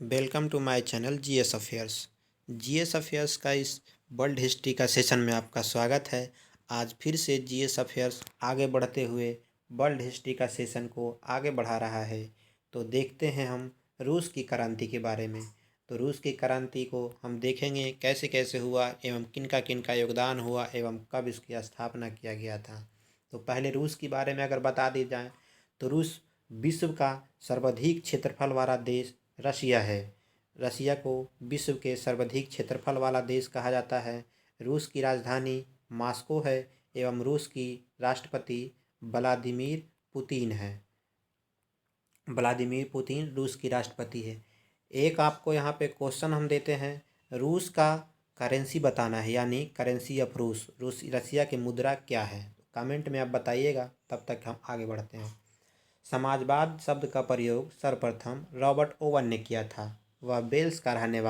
Welcome to my channel GS affairs. GS affairs का इस world history का session में आपका स्वागत है। आज फिर से जीएस अफेयर्स आगे बढ़ते हुए वर्ल्ड हिस्ट्री का सेशन को आगे बढ़ा रहा है। तो देखते हैं हम रूस की क्रांति के बारे में। तो रूस की क्रांति को हम देखेंगे कैसे कैसे हुआ एवं किन का योगदान हुआ एवं कब इसकी स्थापना किया गया था। तो पहले रूस के बारे में अगर बता दी जाए तो रूस विश्व का सर्वाधिक क्षेत्रफल वाला देश रशिया है। रशिया को विश्व के सर्वाधिक क्षेत्रफल वाला देश कहा जाता है। रूस की राजधानी मॉस्को है एवं रूस की राष्ट्रपति व्लादिमीर पुतिन है। व्लादिमीर पुतिन रूस की राष्ट्रपति है। एक आपको यहाँ पे क्वेश्चन हम देते हैं, रूस का करेंसी बताना है, यानी करेंसी ऑफ रूस रशिया की मुद्रा क्या है। कमेंट में आप बताइएगा, तब तक हम आगे बढ़ते हैं। समाजवाद शब्द का प्रयोग सर्वप्रथम रॉबर्ट ओवन ने किया था। वह वेल्स का रहने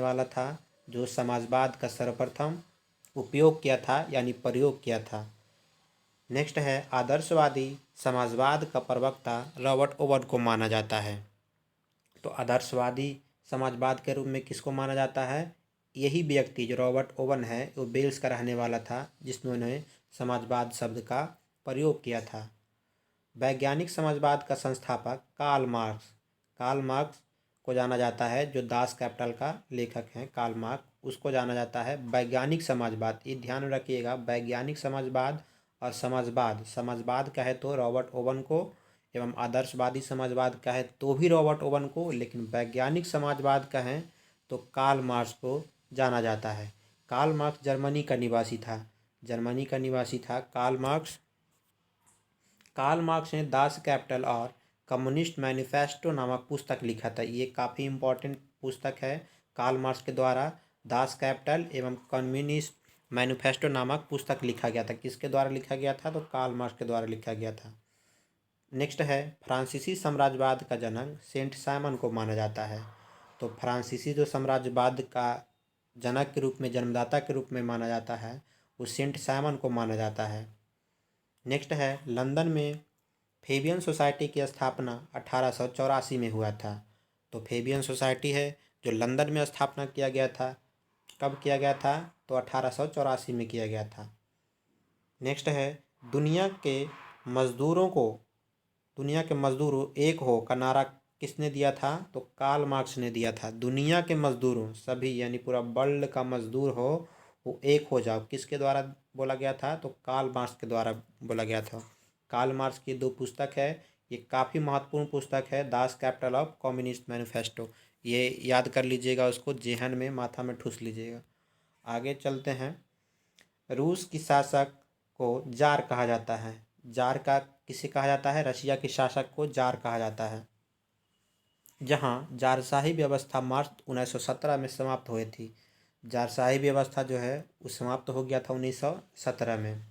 वाला था जो समाजवाद का सर्वप्रथम उपयोग किया था यानी प्रयोग किया था। नेक्स्ट है, आदर्शवादी समाजवाद का प्रवक्ता रॉबर्ट ओवन को माना जाता है। तो आदर्शवादी समाजवाद के रूप में किसको माना जाता है? यही व्यक्ति जो रॉबर्ट ओवन है वो वेल्स का रहने वाला था जिसने समाजवाद शब्द का प्रयोग किया था। वैज्ञानिक समाजवाद का संस्थापक कार्ल मार्क्स को जाना जाता है, जो दास कैपिटल का लेखक हैं। कार्ल मार्क्स उसको जाना जाता है। वैज्ञानिक समाजवाद, ये ध्यान रखिएगा, वैज्ञानिक समाजवाद और समाजवाद कहे तो रॉबर्ट ओवन को एवं आदर्शवादी समाजवाद कहे तो भी रॉबर्ट ओवन को, लेकिन वैज्ञानिक समाजवाद कहें तो कार्ल मार्क्स को जाना जाता है। कार्ल मार्क्स जर्मनी का निवासी था। कार्ल मार्क्स ने दास कैपिटल और कम्युनिस्ट मैनिफेस्टो नामक पुस्तक लिखा था। ये काफ़ी इम्पोर्टेंट पुस्तक है। कार्ल मार्क्स के द्वारा दास कैपिटल एवं कम्युनिस्ट मैनिफेस्टो नामक पुस्तक लिखा गया था। किसके द्वारा लिखा गया था? तो कार्ल मार्क्स के द्वारा लिखा गया था। नेक्स्ट है, फ्रांसीसी साम्राज्यवाद का जनक सेंट साइमन को माना जाता है। तो फ्रांसीसी जो साम्राज्यवाद का जनक के रूप में, जन्मदाता के रूप में माना जाता है, वो सेंट साइमन को माना जाता है। नेक्स्ट है, लंदन में फेबियन सोसाइटी की स्थापना 1884 में हुआ था। तो फेबियन सोसाइटी है जो लंदन में स्थापना किया गया था। कब किया गया था? तो 1884 में किया गया था। नेक्स्ट है, दुनिया के मजदूरों एक हो का नारा किसने दिया था? तो कार्ल मार्क्स ने दिया था। दुनिया के मजदूरों सभी, यानी पूरा वर्ल्ड का मजदूर हो वो एक हो जाओ, किसके द्वारा बोला गया था? तो कार्ल मार्क्स के द्वारा बोला गया था। कार्ल मार्क्स की दो पुस्तक है, ये काफ़ी महत्वपूर्ण पुस्तक है, Das Kapital of communist manifesto. ये याद कर लीजिएगा, उसको जेहन में माथा में ठूस लीजिएगा। आगे चलते हैं। रूस की शासक को जार कहा जाता है। जार का किसे कहा जाता है? रशिया के शासक को जार कहा जाता है। जहाँ जारशाही व्यवस्था मार्च 1917 में समाप्त हुई थी। जारशाही व्यवस्था जो है वो समाप्त हो गया था 1917 में।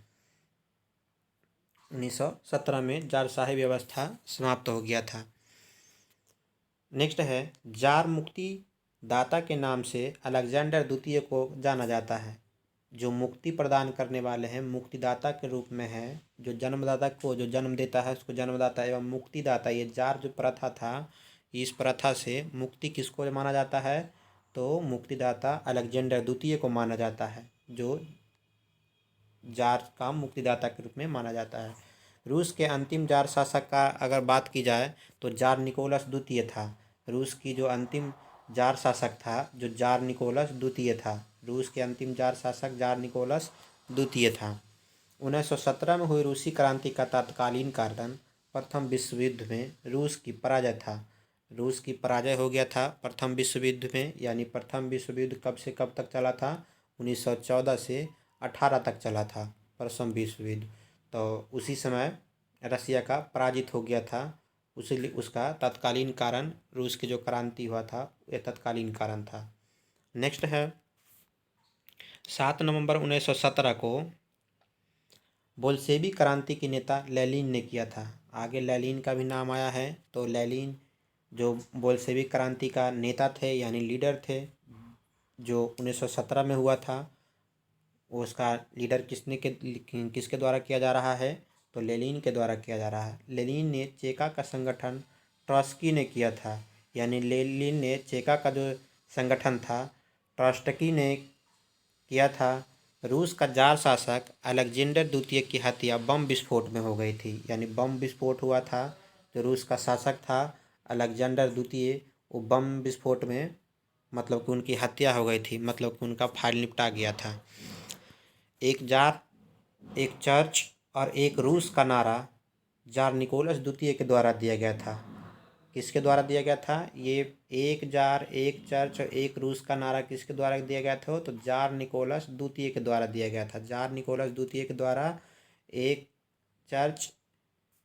1917 में जारशाही व्यवस्था समाप्त हो गया था। नेक्स्ट है, जार मुक्ति दाता के नाम से अलेक्जेंडर द्वितीय को जाना जाता है। जो मुक्ति प्रदान करने वाले हैं, मुक्तिदाता के रूप में है। जो जन्मदाता को जो जन्म देता है उसको जन्मदाता एवं मुक्तिदाता, ये जार जो प्रथा था, इस प्रथा से मुक्ति किसको माना जाता है? तो मुक्तिदाता अलेक्जेंडर द्वितीय को माना जाता है, जो जार का मुक्तिदाता के रूप में माना जाता है। रूस के अंतिम जार शासक का अगर बात की जाए तो जार निकोलस द्वितीय था। रूस की जो अंतिम जार शासक था, जो जार निकोलस द्वितीय था। रूस के अंतिम जार शासक जार निकोलस द्वितीय था। 1917 में हुई रूसी क्रांति का तत्कालीन कारण प्रथम विश्व युद्ध में रूस की पराजय था। रूस की पराजय हो गया था प्रथम विश्व युद्ध में, यानी प्रथम विश्व युद्ध कब से कब तक चला था? 1914 से 18 तक चला था प्रथम विश्व युद्ध। तो उसी समय रसिया का पराजित हो गया था। उसी उसका तत्कालीन कारण रूस की जो क्रांति हुआ था यह तत्कालीन कारण था। नेक्स्ट है, 7 नवंबर 1917 को बोल्शेवी क्रांति के नेता लेनिन ने किया था। आगे लेनिन का भी नाम आया है। तो लेनिन जो बोल्शेवी क्रांति का नेता थे यानी लीडर थे, जो 1917 में हुआ था, उसका लीडर किसके द्वारा किया जा रहा है? तो लेनिन के द्वारा किया जा रहा है। लेनिन ने चेका का संगठन ट्रॉट्स्की ने किया था। यानी लेनिन ने चेका का जो संगठन था ट्रॉट्स्की ने किया था। रूस का जार शासक अलेक्जेंडर द्वितीय की हत्या बम विस्फोट में हो गई थी, यानी बम विस्फोट हुआ था। जो रूस का शासक था अलेक्जेंडर द्वितीय, वो बम विस्फोट में मतलब कि उनकी हत्या हो गई थी, मतलब कि उनका फाइल निपटा गया था। एक जार, एक चर्च और एक रूस का नारा जार निकोलस द्वितीय के द्वारा दिया गया था। किसके द्वारा दिया गया था? ये एक जार, एक चर्च और एक रूस का नारा किसके द्वारा दिया गया था? तो जार निकोलस द्वितीय के द्वारा दिया गया था। जार निकोलस द्वितीय के द्वारा एक चर्च,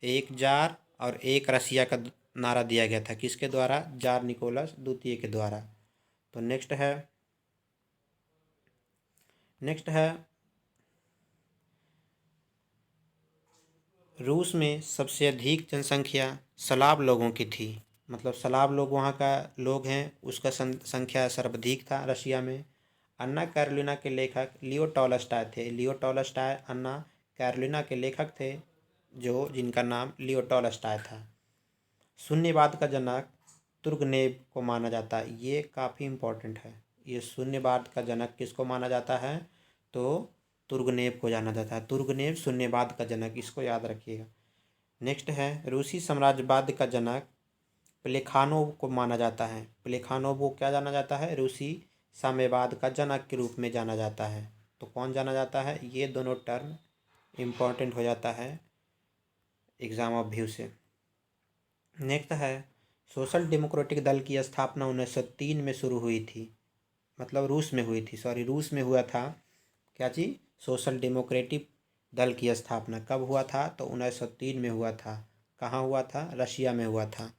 एक जार और एक रसिया का नारा दिया गया था। किसके द्वारा? जार निकोलस द्वितीय के द्वारा। तो नेक्स्ट है रूस में सबसे अधिक जनसंख्या स्लाव लोगों की थी, मतलब स्लाव लोग वहाँ का लोग हैं, उसका संख्या सर्वाधिक था रशिया में। अन्ना कैरोलिना के लेखक लियो टॉलस्टॉय थे। लियो टॉलस्टॉय अन्ना कैरोलिना के लेखक थे, जिनका नाम लियो टॉलस्टॉय था। शून्यवाद का जनक तुर्गनेव को माना जाता है। ये काफ़ी इम्पोर्टेंट है। ये शून्यवाद का जनक किसको माना जाता है? तो तुर्गनेव को जाना जाता है। तुर्गनेव शून्यवाद का जनक, इसको याद रखिएगा। नेक्स्ट है रूसी साम्राज्यवाद का जनक प्लेखानोव को माना जाता है। प्लेखानोव को क्या जाना जाता है? रूसी साम्यवाद का जनक के रूप में जाना जाता है। तो कौन जाना जाता है? ये दोनों टर्म इम्पोर्टेंट हो जाता है एग्जाम ऑफ व्यू से। नेक्स्ट है सोशल डेमोक्रेटिक दल की स्थापना 1903 में शुरू हुई थी, मतलब रूस में हुई थी, रूस में हुआ था। क्या चीज़? सोशल डेमोक्रेटिक दल की स्थापना कब हुआ था? तो 1903 में हुआ था। कहाँ हुआ था? रशिया में हुआ था।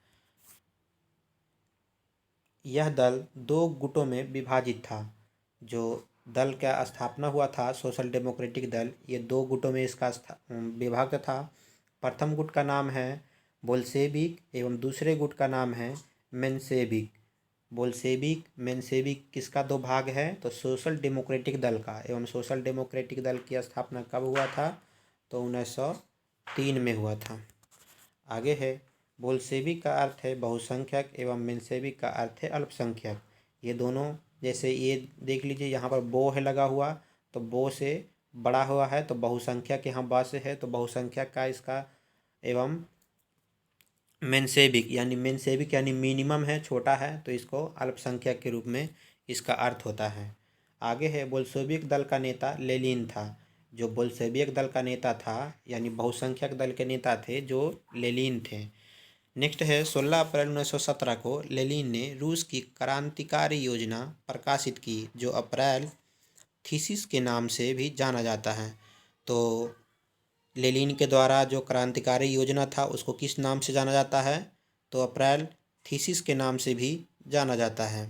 यह दल दो गुटों में विभाजित था। जो दल का स्थापना हुआ था सोशल डेमोक्रेटिक दल, ये दो गुटों में इसका विभाग था। प्रथम गुट का नाम है बोल्शेविक एवं दूसरे गुट का नाम है मेंशेविक। बोल्शेविक मेंशेविक किसका दो भाग है? तो सोशल डेमोक्रेटिक दल का। एवं सोशल डेमोक्रेटिक दल की स्थापना कब हुआ था? तो 1903 में हुआ था। आगे है बोल्शेविक का अर्थ है बहुसंख्यक एवं मेंशेविक का अर्थ है अल्पसंख्यक। ये दोनों, जैसे ये देख लीजिए यहाँ पर बो है लगा हुआ, तो बो से बड़ा हुआ है तो बहुसंख्यक, यहाँ बा से है तो बहुसंख्यक का इसका। एवं मेंशेविक यानी मिनिमम है, छोटा है, तो इसको अल्पसंख्यक के रूप में इसका अर्थ होता है। आगे है बोल्शेविक दल का नेता लेनिन था। जो बोल्शेविक दल का नेता था यानी बहुसंख्यक दल के नेता थे जो लेनिन थे। नेक्स्ट है 16 अप्रैल 1917 को लेनिन ने रूस की क्रांतिकारी योजना प्रकाशित की, जो अप्रैल थीसिस के नाम से भी जाना जाता है। तो लेनिन के द्वारा जो क्रांतिकारी योजना था उसको किस नाम से जाना जाता है? तो अप्रैल थीसिस के नाम से भी जाना जाता है।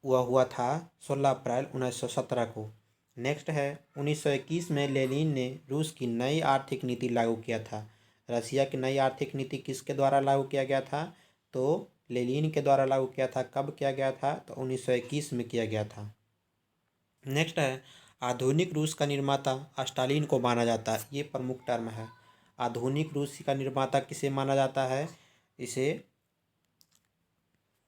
वह हुआ था 16 अप्रैल 1917 को। नेक्स्ट है 1921 में लेनिन ने रूस की नई आर्थिक नीति लागू किया था। रसिया की नई आर्थिक नीति किसके द्वारा लागू किया गया था? तो लेनिन के द्वारा लागू किया था। कब किया गया था? तो 1921 में किया गया था। नेक्स्ट है आधुनिक रूस का निर्माता स्टालिन को माना जाता है। ये प्रमुख टर्म है। आधुनिक रूस का निर्माता किसे माना जाता है? इसे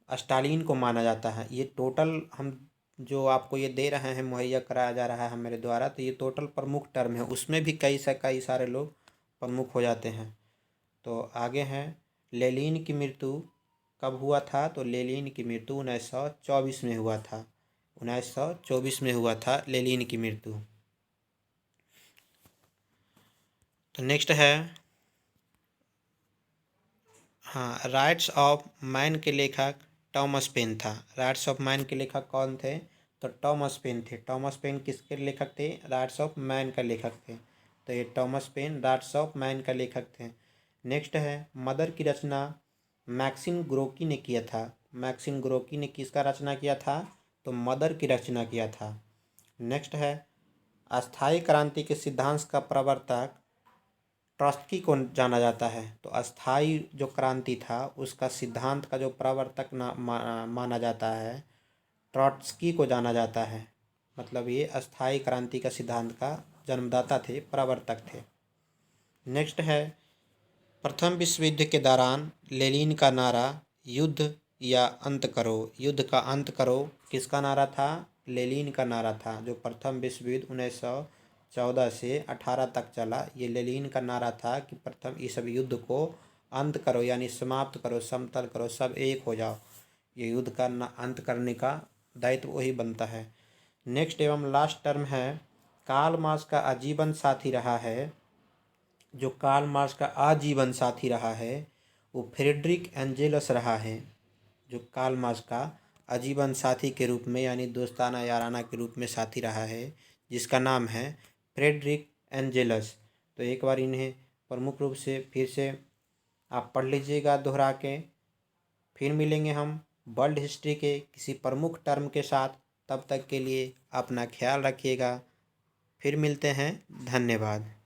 स्टालिन को माना जाता है। ये टोटल हम जो आपको ये दे रहे हैं, मुहैया कराया जा रहा है मेरे द्वारा, तो ये टोटल प्रमुख टर्म है। उसमें भी कई सारे लोग प्रमुख हो जाते हैं। तो आगे हैं लेनिन की मृत्यु कब हुआ था? तो लेनिन की मृत्यु 1924 में हुआ था। 1924 में हुआ था लेनिन की मृत्यु। तो नेक्स्ट है राइट्स ऑफ मैन के लेखक टॉमस पेन था। राइट्स ऑफ मैन के लेखक कौन थे? तो टॉमस पेन थे। टॉमस पेन किसके लेखक थे? राइट्स ऑफ मैन का लेखक थे। तो ये Thomas Paine Rights of Man का लेखक थे। नेक्स्ट है मदर की रचना मैक्सिम गोर्की ने किया था। मैक्सिम गोर्की ने किसका रचना किया था? तो मदर की रचना किया था। नेक्स्ट है अस्थाई क्रांति के सिद्धांत का प्रवर्तक ट्रॉट्स्की को जाना जाता है। तो अस्थाई जो क्रांति था उसका सिद्धांत का जो प्रवर्तक माना जाता है, ट्रॉट्स्की को जाना जाता है। मतलब ये अस्थाई क्रांति का सिद्धांत का जन्मदाता थे, प्रवर्तक थे। नेक्स्ट है प्रथम विश्व युद्ध के दौरान लेनिन का नारा युद्ध या अंत करो, युद्ध का अंत करो किसका नारा था? लेनिन का नारा था। जो प्रथम विश्व युद्ध 1914 से 18 तक चला, ये लेनिन का नारा था कि प्रथम इस सब युद्ध को अंत करो, यानी समाप्त करो, समतल करो, सब एक हो जाओ। ये युद्ध का अंत करने का दायित्व वही बनता है। नेक्स्ट एवं लास्ट टर्म है कार्ल मार्क्स का आजीवन साथी रहा है। जो कार्ल मार्क्स का आजीवन साथी रहा है वो फ्रेडरिक एंजेलस रहा है। जो कार्ल मार्क्स का आजीवन साथी के रूप में यानी दोस्ताना याराना के रूप में साथी रहा है, जिसका नाम है फ्रेडरिक एंजेलस। तो एक बार इन्हें प्रमुख रूप से फिर से आप पढ़ लीजिएगा दोहरा के। फिर मिलेंगे हम वर्ल्ड हिस्ट्री के किसी प्रमुख टर्म के साथ। तब तक के लिए अपना ख्याल रखिएगा। फिर मिलते हैं। धन्यवाद।